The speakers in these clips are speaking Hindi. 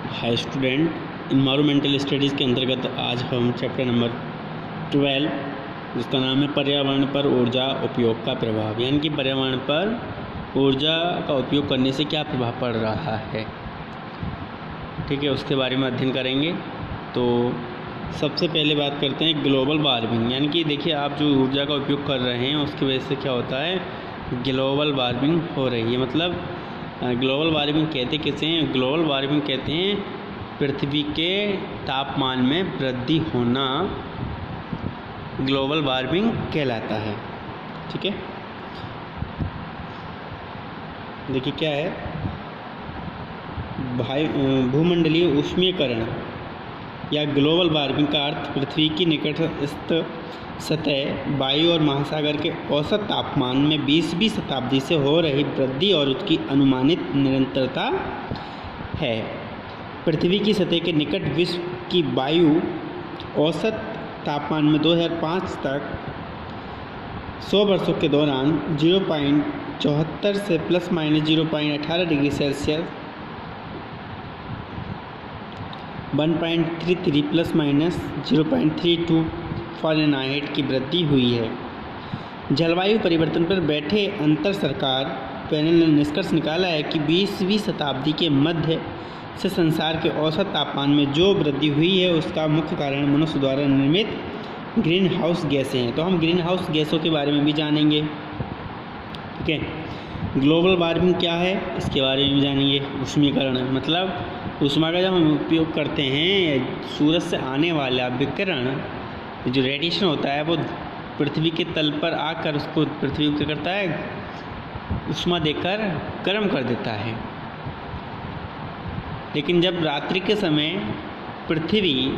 हाय स्टूडेंट, इन्वायरमेंटल स्टडीज़ के अंतर्गत आज हम चैप्टर नंबर 12 जिसका नाम है पर्यावरण पर ऊर्जा उपयोग का प्रभाव, यानी कि पर्यावरण पर ऊर्जा का उपयोग करने से क्या प्रभाव पड़ रहा है, ठीक है, उसके बारे में अध्ययन करेंगे। तो सबसे पहले बात करते हैं ग्लोबल वार्मिंग, यानी कि देखिए आप जो ऊर्जा का उपयोग कर रहे हैं उसकी वजह से क्या होता है, ग्लोबल वार्मिंग हो रही है। मतलब ग्लोबल वार्मिंग कहते किसे हैं? ग्लोबल वार्मिंग कहते हैं पृथ्वी के तापमान में वृद्धि होना ग्लोबल वार्मिंग कहलाता है। ठीक है, देखिए क्या है, भूमंडलीय ऊष्मीकरण या ग्लोबल वार्मिंग का अर्थ पृथ्वी की निकटस्थ सतह, वायु और महासागर के औसत तापमान में 20वीं शताब्दी से हो रही वृद्धि और उसकी अनुमानित निरंतरता है। पृथ्वी की सतह के निकट विश्व की वायु औसत तापमान में 2005 तक 100 वर्षों के दौरान 0.74 से ±0.18 डिग्री सेल्सियस, 1.33 ±0.32 फ़ारेनहाइट की वृद्धि हुई है। जलवायु परिवर्तन पर बैठे अंतर सरकार पैनल ने निष्कर्ष निकाला है कि 20वीं शताब्दी के मध्य से संसार के औसत तापमान में जो वृद्धि हुई है उसका मुख्य कारण मनुष्य द्वारा निर्मित ग्रीन हाउस गैसें हैं। तो हम ग्रीन हाउस गैसों के बारे में भी जानेंगे। ठीक है, ग्लोबल वार्मिंग क्या है इसके बारे में भी जानेंगे। ऊष्मीकरण मतलब ऊष्मा का जब हम उपयोग करते हैं, सूरज से आने वाला विकिरण जो रेडिएशन होता है वो पृथ्वी के तल पर आकर उसको पृथ्वी को क्या करता है, ऊष्मा देकर गर्म कर देता है। लेकिन जब रात्रि के समय पृथ्वी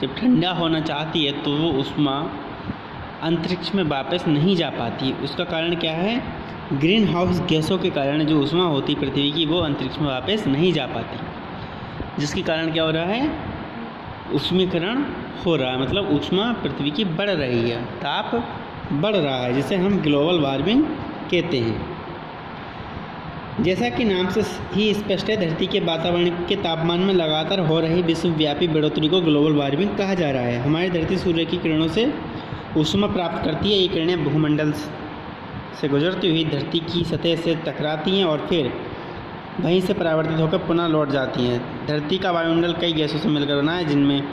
जब ठंडा होना चाहती है तो वो ऊष्मा अंतरिक्ष में वापस नहीं जा पाती। उसका कारण क्या है? ग्रीन हाउस गैसों के कारण जो ऊष्मा होती पृथ्वी की वो अंतरिक्ष में वापस नहीं जा पाती, जिसके कारण क्या हो रहा है, ऊष्मीकरण हो रहा है। मतलब ऊष्मा पृथ्वी की बढ़ रही है, ताप बढ़ रहा है, जिसे हम ग्लोबल वार्मिंग कहते हैं। जैसा कि नाम से ही स्पष्ट है, धरती के वातावरण के तापमान में लगातार हो रही विश्वव्यापी बढ़ोतरी को ग्लोबल वार्मिंग कहा जा रहा है। हमारी धरती सूर्य की किरणों से ऊष्मा प्राप्त करती है। ये किरणें भूमंडल से गुजरती हुई धरती की सतह से टकराती हैं और फिर वहीं से परावर्तित होकर पुनः लौट जाती हैं। धरती का वायुमंडल कई गैसों से मिलकर बना है, जिनमें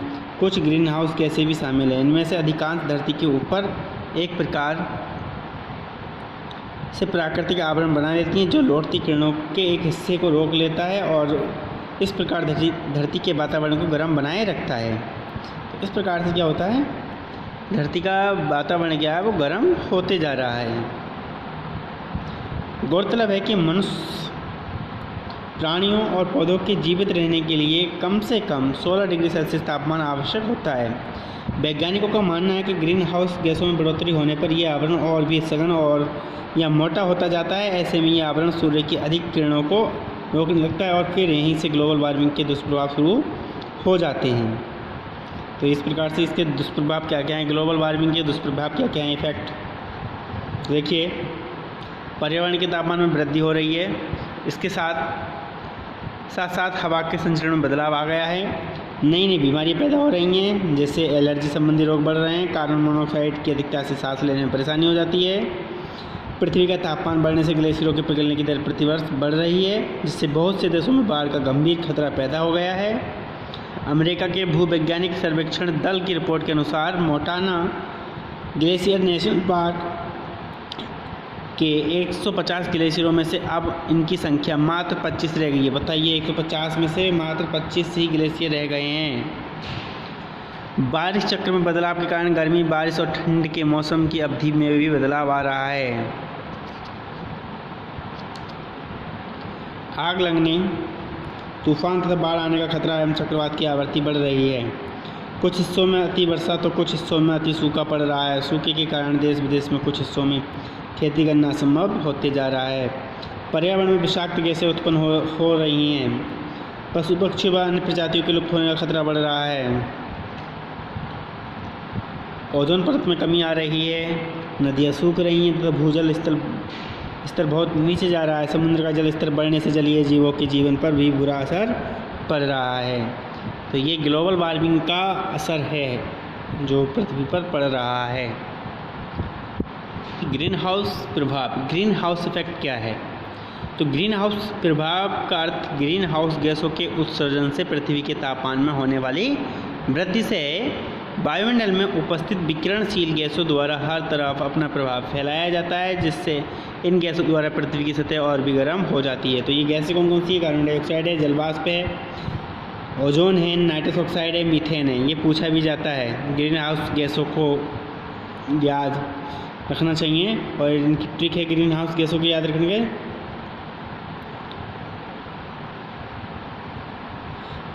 कुछ ग्रीन हाउस गैसें भी शामिल हैं। इनमें से अधिकांश धरती के ऊपर एक प्रकार से प्राकृतिक आवरण बना देती हैं जो लौटती किरणों के एक हिस्से को रोक लेता है और इस प्रकार धरती के वातावरण को गर्म बनाए रखता है। तो इस प्रकार से क्या होता है, धरती का वातावरण क्या है, वो गर्म होते जा रहा है। गौरतलब है कि मनुष्य, प्राणियों और पौधों के जीवित रहने के लिए कम से कम 16 डिग्री सेल्सियस तापमान आवश्यक होता है। वैज्ञानिकों का मानना है कि ग्रीन हाउस गैसों में बढ़ोतरी होने पर यह आवरण और भी सघन और या मोटा होता जाता है। ऐसे में यह आवरण सूर्य की अधिक किरणों को रोकने लगता है और फिर यहीं से ग्लोबल वार्मिंग के दुष्प्रभाव शुरू हो जाते हैं। तो इस प्रकार से इसके दुष्प्रभाव क्या क्या हैं, ग्लोबल वार्मिंग के दुष्प्रभाव क्या क्या हैं, इफेक्ट देखिए। पर्यावरण के तापमान में वृद्धि हो रही है, इसके साथ साथ हवा के संचरण में बदलाव आ गया है। नई नई बीमारियां पैदा हो रही हैं, जैसे एलर्जी संबंधी रोग बढ़ रहे हैं। कार्बन मोनोऑक्साइड की अधिकता से सांस लेने में परेशानी हो जाती है। पृथ्वी का तापमान बढ़ने से ग्लेशियरों के पिघलने की दर प्रतिवर्ष बढ़ रही है, जिससे बहुत से देशों में बाढ़ का गंभीर खतरा पैदा हो गया है। अमेरिका के भूवैज्ञानिक सर्वेक्षण दल की रिपोर्ट के अनुसार मोंटाना ग्लेशियर नेशनल पार्क के 150 ग्लेशियरों में से अब इनकी संख्या मात्र 25 रह गई है। बताइए, 150 में से मात्र 25 ही ग्लेशियर रह गए हैं। बारिश चक्र में बदलाव के कारण गर्मी, बारिश और ठंड के मौसम की अवधि में भी बदलाव आ रहा है। आग लगने, तूफान तथा बाढ़ आने का खतरा एवं चक्रवात की आवृत्ति बढ़ रही है। कुछ हिस्सों में अति वर्षा तो कुछ हिस्सों में अति सूखा पड़ रहा है। सूखे के कारण देश विदेश में कुछ हिस्सों में खेती करना असंभव होते जा रहा है। पर्यावरण में विषाक्त गैसें उत्पन्न हो रही हैं। पशु पक्षी व अन्य प्रजातियों के लुप्त होने का खतरा बढ़ रहा है। ओजोन परत में कमी आ रही है। नदियाँ सूख रही हैं तथा भूजल स्तर बहुत नीचे जा रहा है। समुद्र का जल स्तर बढ़ने से जलीय जीवों के जीवन पर भी बुरा असर पड़ रहा है। तो ये ग्लोबल वार्मिंग का असर है जो पृथ्वी पर पड़ रहा है। ग्रीन हाउस प्रभाव, ग्रीन हाउस इफेक्ट क्या है? तो ग्रीन हाउस प्रभाव का अर्थ ग्रीन हाउस गैसों के उत्सर्जन से पृथ्वी के तापमान में होने वाली वृद्धि से वायुमंडल में उपस्थित विकिरणशील गैसों द्वारा हर तरफ अपना प्रभाव फैलाया जाता है, जिससे इन गैसों द्वारा पृथ्वी की सतह और भी गर्म हो जाती है। तो ये गैसें कौन कौन सी है? कार्बन डाइऑक्साइड है, जलवाष्प है, ओजोन है, नाइट्रस ऑक्साइड है, मीथेन है। ये पूछा भी जाता है। ग्रीन हाउस गैसों को याद रखना चाहिए और इनकी ट्रिक है ग्रीन हाउस गैसों को याद रखने के।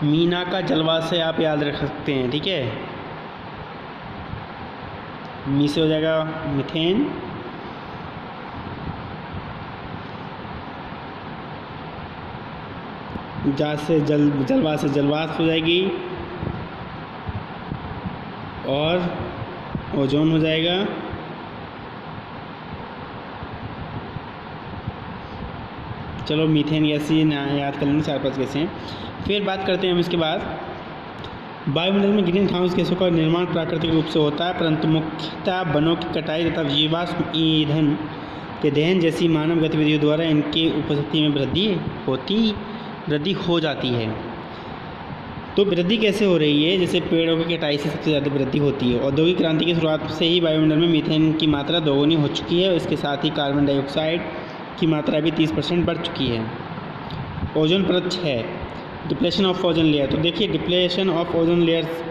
मीना का जलवाष्प से आप याद रख सकते हैं, ठीक है। मी से हो जाएगा मीथेन, जा से जलवाष्प से जलवाष्प हो जाएगी और ओजोन हो जाएगा। चलो मीथेन गैस याद कर लेंगे, 4-5 गैसें हैं। फिर बात करते हैं हम इसके बाद वायुमंडल में ग्रीन हाउस गैसों का निर्माण प्राकृतिक रूप से होता है, परंतु मुख्यतः वनों की कटाई तथा जीवाश्म ईंधन के दहन जैसी मानव गतिविधियों द्वारा इनकी उपस्थिति में वृद्धि हो जाती है। तो वृद्धि कैसे हो रही है? जैसे पेड़ों की कटाई से सबसे ज़्यादा वृद्धि होती है। औद्योगिक क्रांति की शुरुआत से ही वायुमंडल में मीथेन की मात्रा दोगुनी हो चुकी है। इसके साथ ही कार्बन डाइऑक्साइड की मात्रा भी 30% बढ़ चुकी है। ओजोन परत है, डिप्लेशन ऑफ ओजोन लेयर। तो देखिए डिप्लेशन ऑफ ओजोन लेयर्स,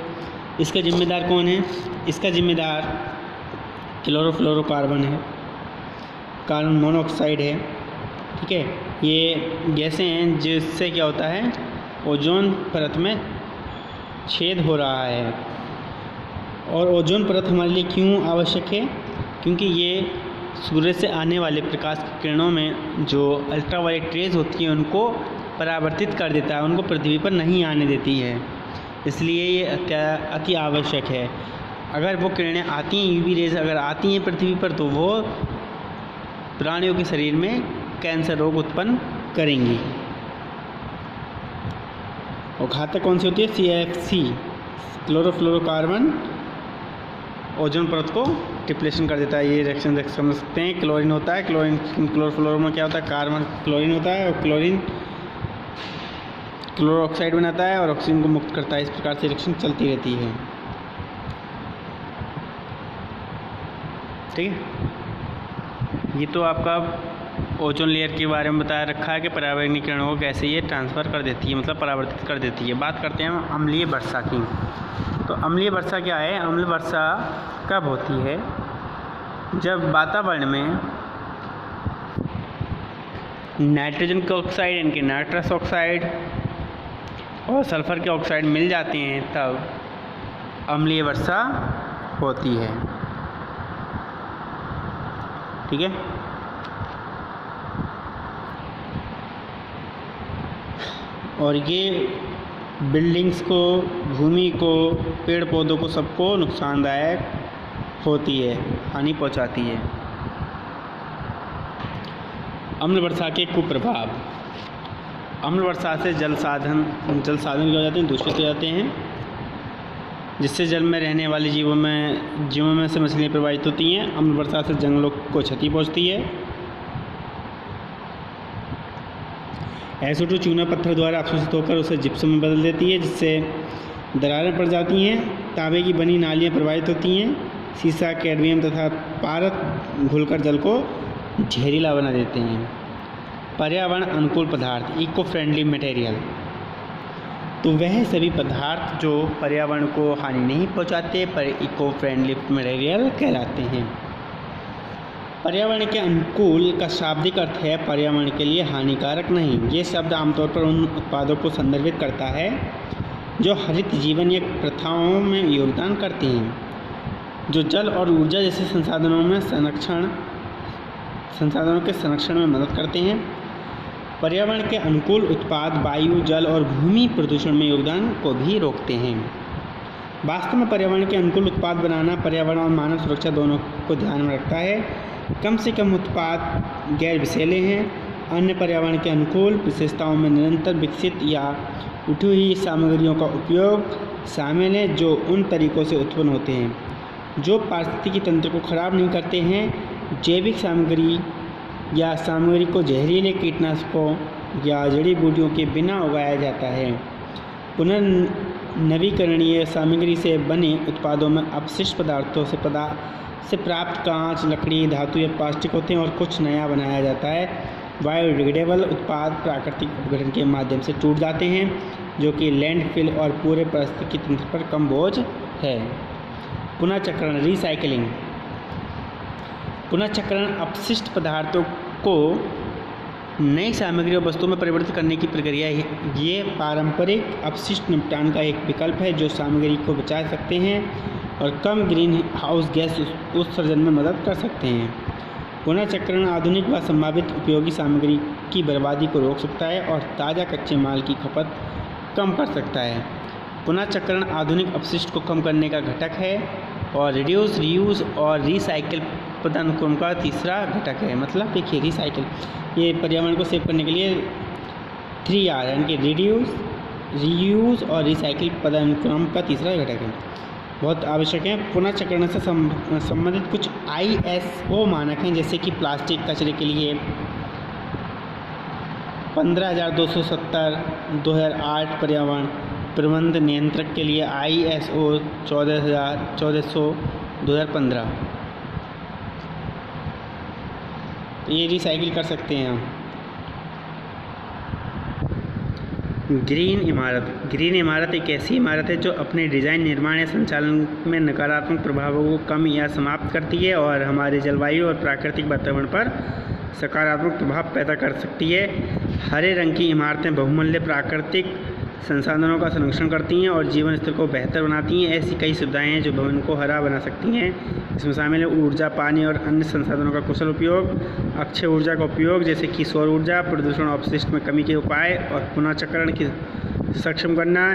इसका जिम्मेदार कौन है? इसका जिम्मेदार क्लोरोफ्लोरोकार्बन है, कार्बन मोनोऑक्साइड है, ठीक है। ये गैसें हैं जिससे क्या होता है, ओजोन परत में छेद हो रहा है। और ओजोन परत हमारे लिए क्यों आवश्यक है? क्योंकि ये सूर्य से आने वाले प्रकाश की किरणों में जो अल्ट्रावायलेट रेज होती हैं उनको परावर्तित कर देता है, उनको पृथ्वी पर नहीं आने देती है। इसलिए ये अति आवश्यक है। अगर वो किरणें आती हैं, यूवी रेज अगर आती हैं पृथ्वी पर, तो वो प्राणियों के शरीर में कैंसर रोग उत्पन्न करेंगी। और घातक कौन सी होती है? CFC, क्लोरोफ्लोरोकार्बन, ओजोन परत को डिप्लेशन कर देता है। ये रिएक्शन देख समझ सकते हैं। क्लोरीन होता है, क्लोरोफ्लोरो में क्या होता है? कार्बन क्लोरीन होता है और क्लोरीन क्लोरो ऑक्साइड बनाता है और ऑक्सीजन को मुक्त करता है। इस प्रकार से रिएक्शन चलती रहती है, ठीक है। ये तो आपका ओजोन लेयर के बारे में बताया रखा है कि पर्यावरणीय किरणों को कैसे ये ट्रांसफ़र कर देती है, मतलब परावर्तित कर देती है। बात करते हैं हम अम्लीय वर्षा की। तो अम्लीय वर्षा क्या है? अम्ल वर्षा कब होती है? जब वातावरण में नाइट्रोजन के ऑक्साइड, इनके नाइट्रस ऑक्साइड और सल्फर के ऑक्साइड मिल जाते हैं, तब अम्लीय वर्षा होती है, ठीक है। और ये बिल्डिंग्स को, भूमि को, पेड़ पौधों को, सबको नुकसानदायक होती है, हानि पहुंचाती है। अम्ल वर्षा के कुप्रभाव। अम्ल वर्षा से जल साधन क्या हो जाते हैं? दूषित हो जाते हैं, जिससे जल में रहने वाले जीवों में से मछलियाँ प्रभावित होती हैं। अम्ल वर्षा से जंगलों को क्षति पहुंचती है। SO2 चूना पत्थर द्वारा अवशोषित होकर उसे जिप्सम में बदल देती है, जिससे दरारें पड़ जाती हैं। तांबे की बनी नालियाँ प्रभावित होती हैं। सीसा, कैडमियम तथा पारद घुलकर जल को जहरीला बना देते हैं। पर्यावरण अनुकूल पदार्थ, इको फ्रेंडली मटेरियल। तो वह सभी पदार्थ जो पर्यावरण को हानि नहीं पहुंचाते पर इको फ्रेंडली मटेरियल कहलाते हैं। पर्यावरण के अनुकूल का शाब्दिक अर्थ है पर्यावरण के लिए हानिकारक नहीं। ये शब्द आमतौर पर उन उत्पादों को संदर्भित करता है जो हरित जीवन या प्रथाओं में योगदान करते हैं, जो जल और ऊर्जा जैसे संसाधनों के संरक्षण में मदद करते हैं। पर्यावरण के अनुकूल उत्पाद वायु, जल और भूमि प्रदूषण में योगदान को भी रोकते हैं। वास्तव में पर्यावरण के अनुकूल उत्पाद बनाना पर्यावरण और मानव सुरक्षा दोनों को ध्यान में रखता है। कम से कम उत्पाद गैर विषैले हैं, अन्य पर्यावरण के अनुकूल विशेषताओं में निरंतर विकसित या उठी हुई सामग्रियों का उपयोग शामिल है जो उन तरीकों से उत्पन्न होते हैं जो पारिस्थितिकी तंत्र को खराब नहीं करते हैं। जैविक सामग्री या सामग्री को जहरीले कीटनाशकों या जड़ी बूटियों के बिना उगाया जाता है। पुनर्नवीकरणीय सामग्री से बने उत्पादों में अपशिष्ट पदार्थों से प्राप्त कांच, लकड़ी, धातु या प्लास्टिक होते हैं और कुछ नया बनाया जाता है। बायोडिग्रेडेबल उत्पाद प्राकृतिक अपघटन के माध्यम से टूट जाते हैं जो कि लैंडफिल और पूरे पारिस्थितिकी तंत्र पर कम बोझ है। पुनर्चक्रण रिसाइकलिंग। पुनर्चक्रण अपशिष्ट पदार्थों को नई सामग्री और वस्तुओं में परिवर्तित करने की प्रक्रिया है। ये पारंपरिक अपशिष्ट निपटान का एक विकल्प है जो सामग्री को बचा सकते हैं और कम ग्रीन हाउस गैस उत्सर्जन में मदद कर सकते हैं। पुनर्चक्रण आधुनिक व संभावित उपयोगी सामग्री की बर्बादी को रोक सकता है और ताज़ा कच्चे माल की खपत कम कर सकता है। पुनर्चक्रण आधुनिक अपशिष्ट को कम करने का घटक है और रिड्यूस, रीयूज और रिसाइकिल पदानुक्रम का तीसरा घटक है। मतलब देखिए रिसाइकिल, ये पर्यावरण को सेव करने के लिए 3R यानी कि रिड्यूस, रीयूज और रिसाइकिल पदानुक्रम का तीसरा घटक है, बहुत आवश्यक है। पुनर्चक्रण से संबंधित कुछ ISO मानक हैं जैसे कि प्लास्टिक कचरे के लिए 15270 2008, पर्यावरण प्रबंध नियंत्रक के लिए ISO 14100 2015। ये रिसाइकिल कर सकते हैं हम। ग्रीन इमारत एक ऐसी इमारत है जो अपने डिज़ाइन, निर्माण या संचालन में नकारात्मक प्रभावों को कम या समाप्त करती है और हमारे जलवायु और प्राकृतिक वातावरण पर सकारात्मक प्रभाव पैदा कर सकती है। हरे रंग की इमारतें बहुमूल्य प्राकृतिक संसाधनों का संरक्षण करती हैं और जीवन स्तर को बेहतर बनाती हैं। ऐसी कई सुविधाएं हैं जो भवन को हरा बना सकती हैं। इसमें शामिल है ऊर्जा, पानी और अन्य संसाधनों का कुशल उपयोग, अक्षय ऊर्जा का उपयोग जैसे कि सौर ऊर्जा, प्रदूषण और अपशिष्ट में कमी के उपाय और पुनर्चक्रण की सक्षम करना,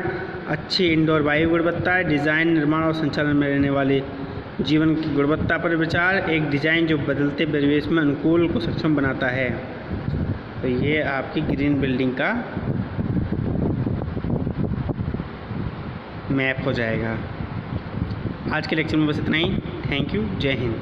अच्छी इंडोर वायु गुणवत्ता, डिज़ाइन, निर्माण और संचालन में रहने वाले जीवन की गुणवत्ता पर विचार, एक डिज़ाइन जो बदलते परिवेश में अनुकूल को सक्षम बनाता है। तो ये आपकी ग्रीन बिल्डिंग का मैप हो जाएगा। आज के लेक्चर में बस इतना ही। Thank you. जय हिंद।